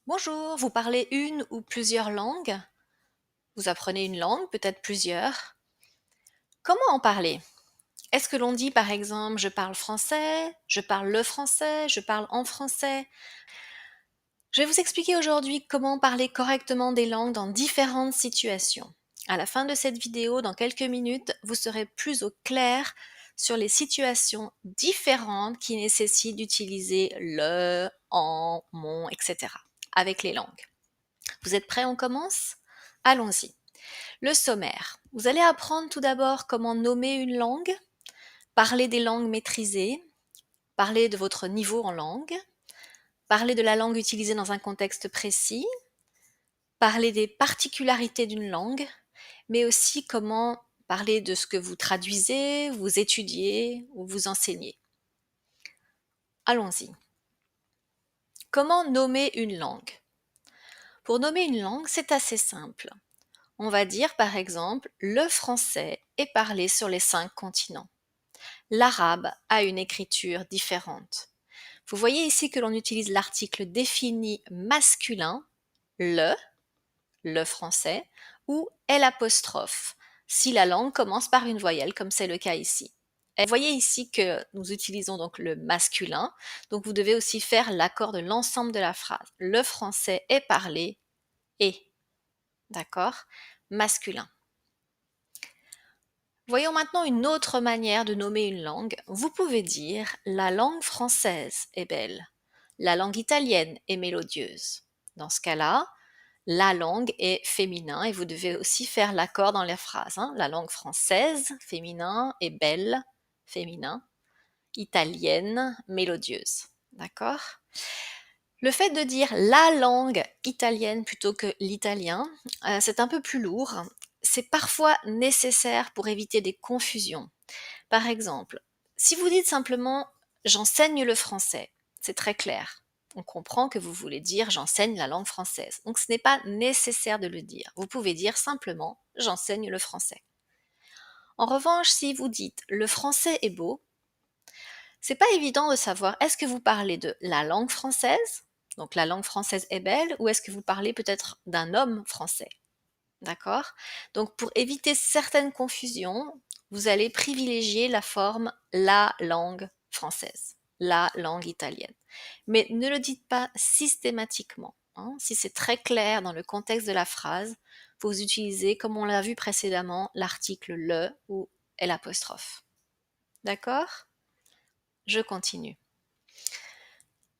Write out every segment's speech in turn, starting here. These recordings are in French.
Bonjour, vous parlez une ou plusieurs langues? Vous apprenez une langue, peut-être plusieurs. Comment en parler? Est-ce que l'on dit par exemple je parle français, je parle le français, je parle en français? Je vais vous expliquer aujourd'hui comment parler correctement des langues dans différentes situations. À la fin de cette vidéo, dans quelques minutes, vous serez plus au clair sur les situations différentes qui nécessitent d'utiliser le, en, mon, etc. avec les langues. Vous êtes prêts, on commence? Allons-y. Le sommaire. Vous allez apprendre tout d'abord comment nommer une langue, parler des langues maîtrisées, parler de votre niveau en langue, parler de la langue utilisée dans un contexte précis, parler des particularités d'une langue, mais aussi comment parler de ce que vous traduisez, vous étudiez ou vous enseignez. Allons-y. Comment nommer une langue? Pour nommer une langue, c'est assez simple. On va dire par exemple, le français est parlé sur les 5 continents. L'arabe a une écriture différente. Vous voyez ici que l'on utilise l'article défini masculin, le français, ou L', si la langue commence par une voyelle, comme c'est le cas ici. Et vous voyez ici que nous utilisons donc le masculin, donc vous devez aussi faire l'accord de l'ensemble de la phrase. Le français est parlé et, d'accord? Masculin. Voyons maintenant une autre manière de nommer une langue. Vous pouvez dire la langue française est belle, la langue italienne est mélodieuse. Dans ce cas-là, la langue est féminin et vous devez aussi faire l'accord dans les phrases. La langue française, féminin, est belle, féminin, italienne, mélodieuse. D'accord? Le fait de dire la langue italienne plutôt que l'italien, c'est un peu plus lourd. C'est parfois nécessaire pour éviter des confusions. Par exemple, si vous dites simplement j'enseigne le français, c'est très clair. On comprend que vous voulez dire j'enseigne la langue française. Donc ce n'est pas nécessaire de le dire. Vous pouvez dire simplement j'enseigne le français. En revanche, si vous dites le français est beau, c'est pas évident de savoir est-ce que vous parlez de la langue française, donc la langue française est belle, ou est-ce que vous parlez peut-être d'un homme français. D'accord? Donc pour éviter certaines confusions, vous allez privilégier la forme la langue française, la langue italienne. Mais ne le dites pas systématiquement. Si c'est très clair dans le contexte de la phrase, vous utilisez, comme on l'a vu précédemment, l'article le ou L'. D'accord? Je continue.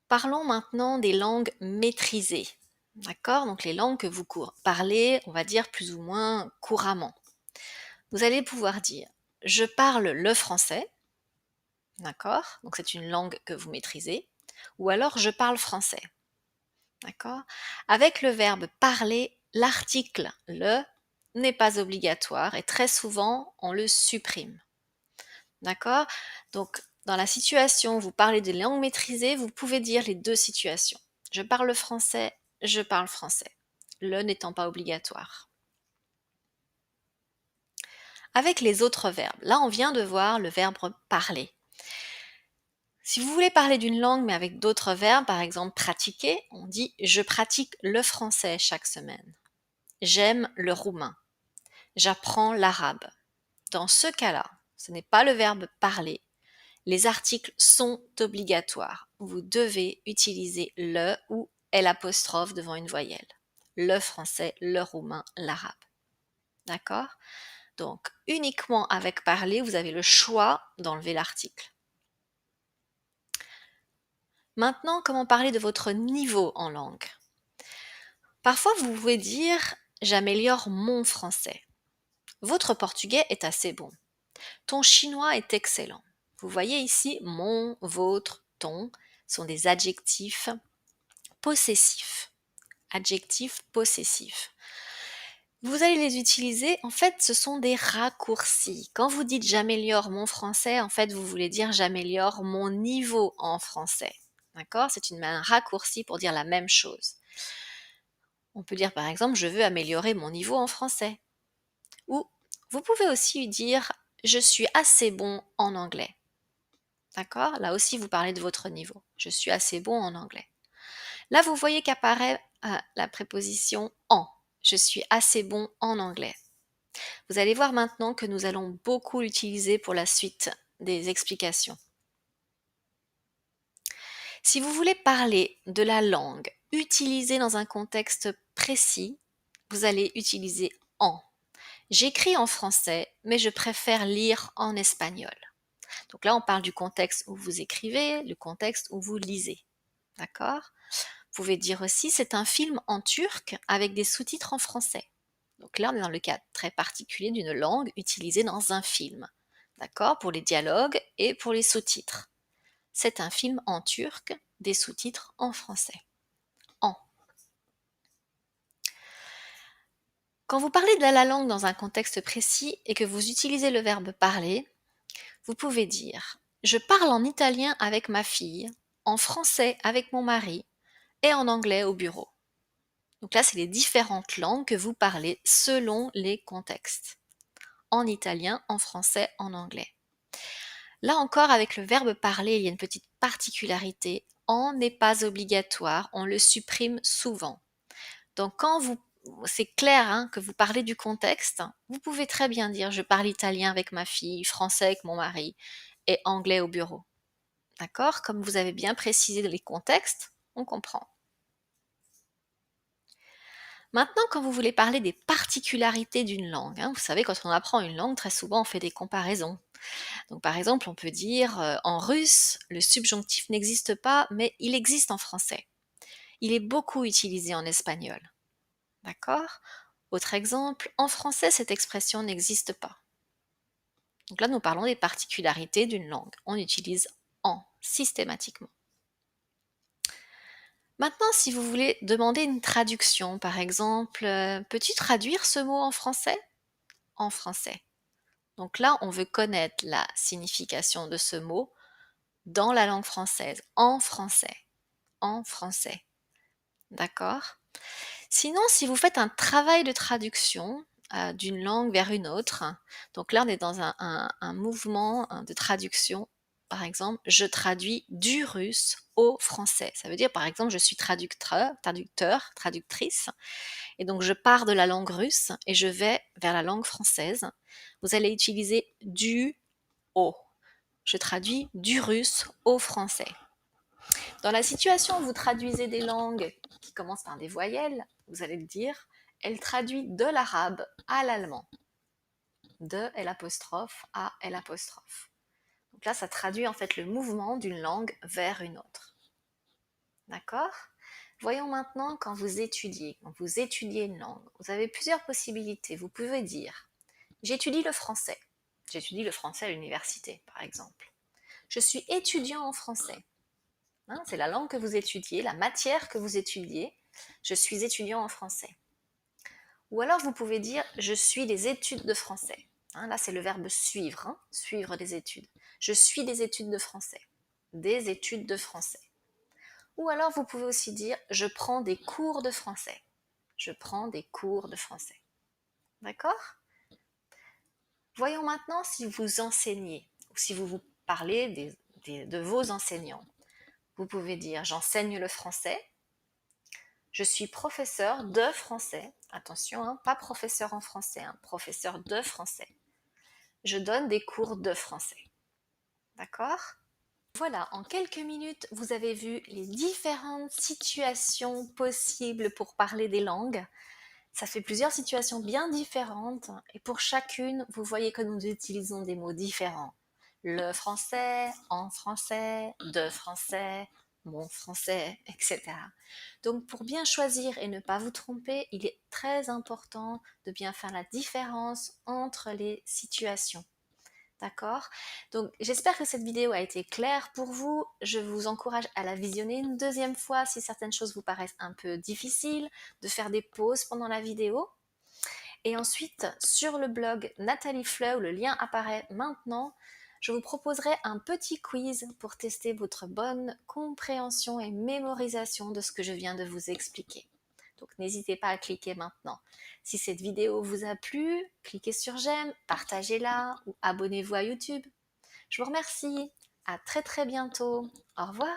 Parlons maintenant des langues maîtrisées. D'accord? Donc les langues que vous parlez, on va dire plus ou moins couramment. Vous allez pouvoir dire je parle le français, d'accord? Donc c'est une langue que vous maîtrisez, ou alors je parle français, d'accord? Avec le verbe parler, l'article le n'est pas obligatoire et très souvent on le supprime, d'accord? Donc dans la situation où vous parlez des langues maîtrisées, vous pouvez dire les deux situations. Je parle français, je parle français, le n'étant pas obligatoire. Avec les autres verbes, là on vient de voir le verbe parler. Si vous voulez parler d'une langue mais avec d'autres verbes, par exemple pratiquer, on dit je pratique le français chaque semaine. J'aime le roumain. J'apprends l'arabe. Dans ce cas-là, ce n'est pas le verbe parler. Les articles sont obligatoires. Vous devez utiliser le ou L' devant une voyelle. Le français, le roumain, l'arabe. D'accord? Donc, uniquement avec parler, vous avez le choix d'enlever l'article. Maintenant, comment parler de votre niveau en langue? Parfois, vous pouvez dire j'améliore mon français. Votre portugais est assez bon. Ton chinois est excellent. Vous voyez ici mon, votre, ton sont des adjectifs possessifs. Adjectifs possessifs. Vous allez les utiliser, en fait, ce sont des raccourcis. Quand vous dites j'améliore mon français, en fait, vous voulez dire j'améliore mon niveau en français. D'accord? C'est un raccourci pour dire la même chose. On peut dire par exemple je veux améliorer mon niveau en français. Ou vous pouvez aussi dire je suis assez bon en anglais. D'accord? Là aussi vous parlez de votre niveau. Je suis assez bon en anglais. Là vous voyez qu'apparaît la préposition en. Je suis assez bon en anglais. Vous allez voir maintenant que nous allons beaucoup l'utiliser pour la suite des explications. Si vous voulez parler de la langue utilisée dans un contexte précis, vous allez utiliser en. J'écris en français, mais je préfère lire en espagnol. Donc là, on parle du contexte où vous écrivez, le contexte où vous lisez. D'accord? Vous pouvez dire aussi, c'est un film en turc avec des sous-titres en français. Donc là, on est dans le cas très particulier d'une langue utilisée dans un film. D'accord? Pour les dialogues et pour les sous-titres. C'est un film en turc, des sous-titres en français. En. Quand vous parlez de la langue dans un contexte précis et que vous utilisez le verbe parler, vous pouvez dire je parle en italien avec ma fille, en français avec mon mari et en anglais au bureau. Donc là, c'est les différentes langues que vous parlez selon les contextes. En italien, en français, en anglais. Là encore, avec le verbe parler, il y a une petite particularité. En n'est pas obligatoire, on le supprime souvent. Donc quand c'est clair que vous parlez du contexte, vous pouvez très bien dire je parle italien avec ma fille, français avec mon mari et anglais au bureau. D'accord? Comme vous avez bien précisé les contextes, on comprend. Maintenant, quand vous voulez parler des particularités d'une langue, vous savez, quand on apprend une langue, très souvent on fait des comparaisons. Donc par exemple, on peut dire en russe, le subjonctif n'existe pas, mais il existe en français. Il est beaucoup utilisé en espagnol. D'accord? Autre exemple, en français, cette expression n'existe pas. Donc là, nous parlons des particularités d'une langue. On utilise en systématiquement. Maintenant, si vous voulez demander une traduction, par exemple, peux-tu traduire ce mot en français? En français. Donc là, on veut connaître la signification de ce mot dans la langue française, en français. En français. D'accord? Sinon, si vous faites un travail de traduction d'une langue vers une autre, donc là on est dans un mouvement de traduction, par exemple, je traduis du russe au français. Ça veut dire, par exemple, je suis traductrice, et donc je pars de la langue russe et je vais vers la langue française. Vous allez utiliser du au. Je traduis du russe au français. Dans la situation où vous traduisez des langues qui commencent par des voyelles, vous allez le dire, elle traduit de l'arabe à l'allemand. De L' à L'. Donc là, ça traduit en fait le mouvement d'une langue vers une autre. D'accord? Voyons maintenant quand vous étudiez une langue, vous avez plusieurs possibilités. Vous pouvez dire, j'étudie le français. J'étudie le français à l'université, par exemple. Je suis étudiant en français. C'est la langue que vous étudiez, la matière que vous étudiez. Je suis étudiant en français. Ou alors vous pouvez dire je suis des études de français. Là c'est le verbe suivre, suivre des études. Je suis des études de français. Des études de français. Ou alors vous pouvez aussi dire je prends des cours de français. Je prends des cours de français. D'accord? Voyons maintenant si vous enseignez ou si vous parlez de vos enseignants. Vous pouvez dire j'enseigne le français. Je suis professeur de français. Attention, pas professeur en français, professeur de français. Je donne des cours de français. D'accord? Voilà, en quelques minutes, vous avez vu les différentes situations possibles pour parler des langues. Ça fait plusieurs situations bien différentes et pour chacune, vous voyez que nous utilisons des mots différents. Le français, en français, de français, mon français, etc. Donc pour bien choisir et ne pas vous tromper, il est très important de bien faire la différence entre les situations. D'accord? Donc j'espère que cette vidéo a été claire pour vous. Je vous encourage à la visionner une deuxième fois si certaines choses vous paraissent un peu difficiles, de faire des pauses pendant la vidéo. Et ensuite, sur le blog Nathalie Fleu, où le lien apparaît maintenant, je vous proposerai un petit quiz pour tester votre bonne compréhension et mémorisation de ce que je viens de vous expliquer. Donc n'hésitez pas à cliquer maintenant. Si cette vidéo vous a plu, cliquez sur j'aime, partagez-la ou abonnez-vous à YouTube. Je vous remercie. À très très bientôt. Au revoir.